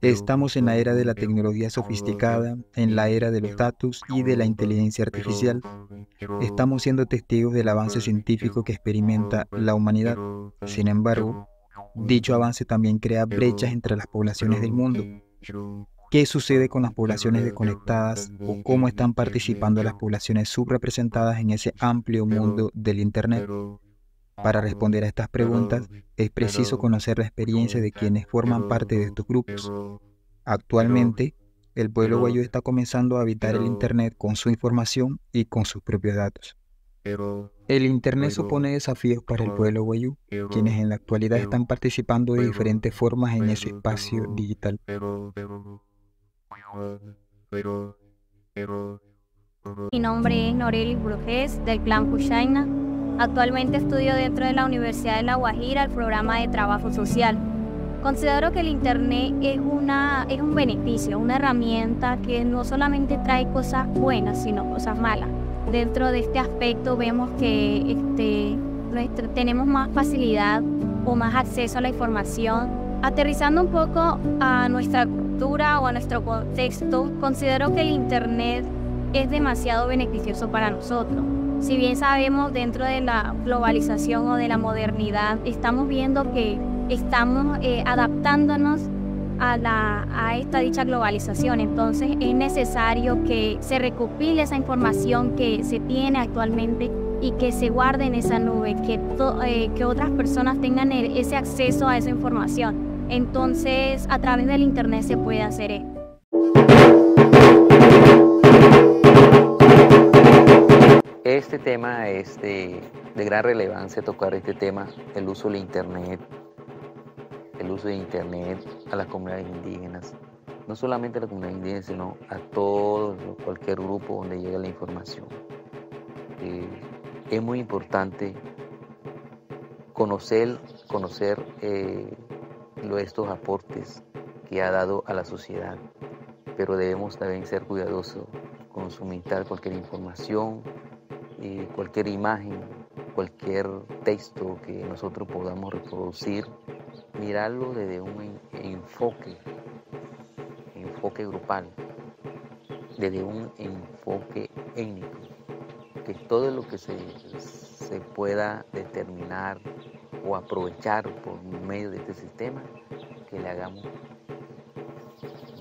Estamos en la era de la tecnología sofisticada, en la era de los datos y de la inteligencia artificial. Estamos siendo testigos del avance científico que experimenta la humanidad. Sin embargo, dicho avance también crea brechas entre las poblaciones del mundo. ¿Qué sucede con las poblaciones desconectadas o cómo están participando las poblaciones subrepresentadas en ese amplio mundo del Internet? Para responder a estas preguntas, es preciso conocer la experiencia de quienes forman parte de estos grupos. Actualmente, el pueblo guayú está comenzando a habitar el Internet con su información y con sus propios datos. El Internet supone desafíos para el pueblo guayú, quienes en la actualidad están participando de diferentes formas en ese espacio digital. Mi nombre es Norelis Brujes, del clan Puchaina. Actualmente estudio dentro de la Universidad de La Guajira el programa de trabajo social. Considero que el Internet es un beneficio, una herramienta que no solamente trae cosas buenas, sino cosas malas. Dentro de este aspecto vemos que tenemos más facilidad o más acceso a la información. Aterrizando un poco a nuestra cultura o a nuestro contexto, considero que el Internet es demasiado beneficioso para nosotros. Si bien sabemos dentro de la globalización o de la modernidad, estamos viendo que estamos adaptándonos a esta dicha globalización. Entonces es necesario que se recopile esa información que se tiene actualmente y que se guarde en esa nube, que otras personas tengan ese acceso a esa información. Entonces a través del Internet se puede hacer esto. Este tema es de gran relevancia, tocar este tema, el uso de Internet a las comunidades indígenas, no solamente a las comunidades indígenas, sino a cualquier grupo donde llegue la información. Es muy importante conocer estos aportes que ha dado a la sociedad, pero debemos también ser cuidadosos con suministrar cualquier información, cualquier imagen, cualquier texto que nosotros podamos reproducir, mirarlo desde un enfoque grupal, desde un enfoque étnico, que todo lo que se pueda determinar o aprovechar por medio de este sistema, que le hagamos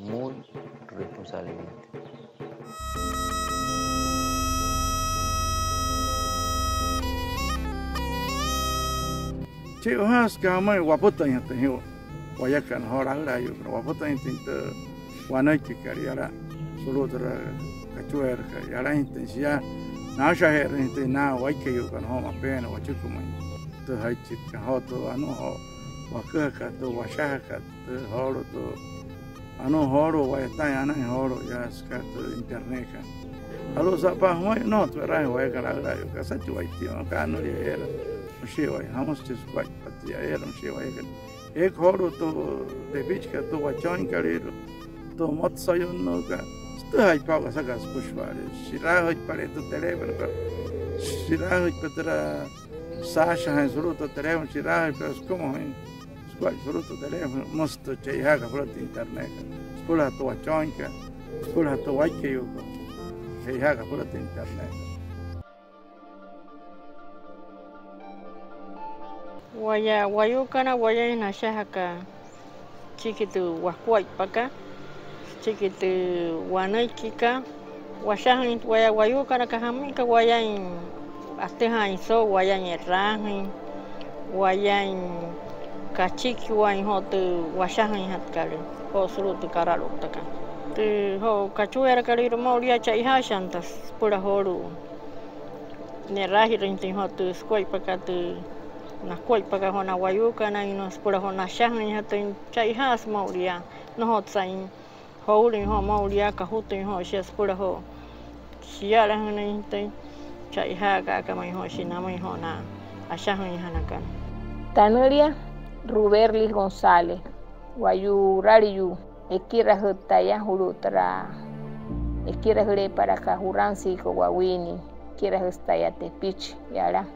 muy responsablemente. Che ohas kama waputa yata hiyo wayakan horala yo waputa intinta wanai kikariara sulutra kachuer ka yara intensia na shaher intina waike yo kan homa pena wachukuma to haichit ka hoto anu ho wakaka to washaka to horo to anu horo wayata yana horo ya skato internet ka alo sapa hoy no to rai wayakan ala yo ka sachi waitio ka no era Mshiwa, hamos chisquat patia era mshiwa egan. Ek horo to de bichka to wachoin kariro. To mot sayun no ka. Sto hay paga sagas pushware. Shiraho pare to telefono ka. Shiraho patra Sasha hay solo to telefono shiraho pero como en squad solo to telefono mosto cheihaga por internet. Spola to wachoin ka. Spola to waike yo. Cheihaga por internet. Waya wayukana waya na shahaka chikitu wakwai paka chikitu wanaikika washahin waya wayukana kahamika waya in asteha so waya in rahin waya in kachiki waya hotu washahin hatkale ho surutu karalo taka te ho kachuera kaliro maulia chaiha shantas pura horu ne rahirin tin hotu skwai paka tu na kuai paga hona wayuka na inos pura hona shahan hatin chai has maulia no hot sain houlin ho maulia ka hutin ho shes pura ho siara hona intai chai ha ka mai ho shina mai hona ashahan hanakan Tanuria Ruberlis González wayu rariyu ekira hutaya hulutra ekira hule para kahuransi ko wawini kira hustaya te pitch yara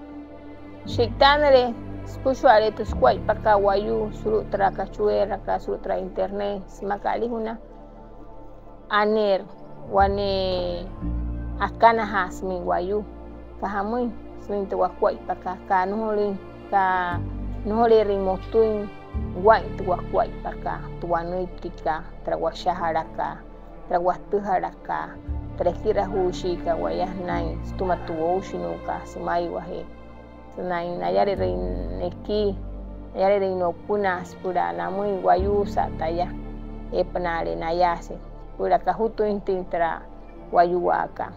Shiktanere Spusuale tu squai paka wayu surut tra kachuera ka surut tra internet semakali huna aner wane akana hasmi wayu kahamui swing tu wakwai paka ka nuhole rimotuin guai tu wakwai paka tu wanui tika trawashaharaka trawatuharaka trekira hushika wayah nai stumatu ushinuka semai wahe Senai nayari neki nayari no punas pura namui wayu sataya penale nayase pura kahutu intintra wayu waka.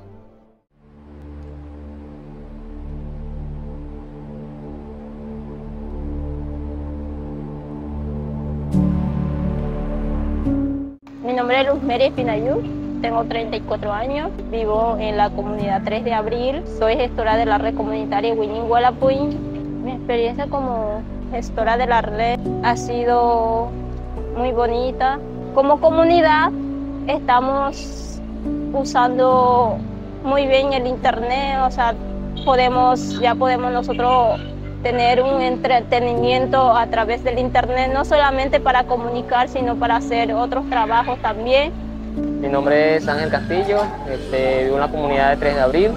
Mi nombre es Luz Mary Pinayú. Tengo 34 años, vivo en la comunidad 3 de Abril, soy gestora de la red comunitaria Winning Walapuy. Mi experiencia como gestora de la red ha sido muy bonita. Como comunidad estamos usando muy bien el internet, o sea, ya podemos nosotros tener un entretenimiento a través del internet, no solamente para comunicar, sino para hacer otros trabajos también. Mi nombre es Ángel Castillo, vivo en la comunidad de 3 de Abril.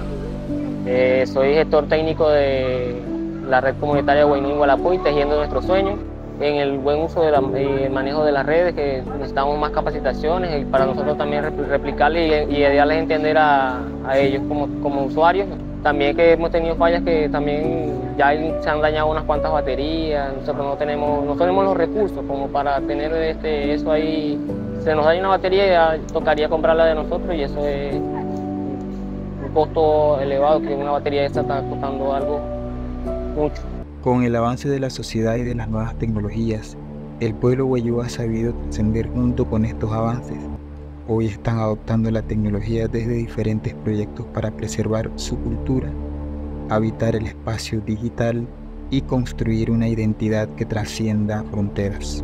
Soy gestor técnico de la red comunitaria Winning Walapuy, tejiendo nuestros sueños. En el buen uso del manejo de las redes, que necesitamos más capacitaciones y para nosotros también replicarles y darles a entender a ellos como usuarios. También que hemos tenido fallas que también ya se han dañado unas cuantas baterías, nosotros no tenemos los recursos como para tener eso ahí. Se nos daña una batería y ya tocaría comprarla de nosotros y eso es un costo elevado, que una batería esta está costando algo mucho. Con el avance de la sociedad y de las nuevas tecnologías, el pueblo wayuu ha sabido trascender junto con estos avances. Hoy están adoptando la tecnología desde diferentes proyectos para preservar su cultura, habitar el espacio digital y construir una identidad que trascienda fronteras.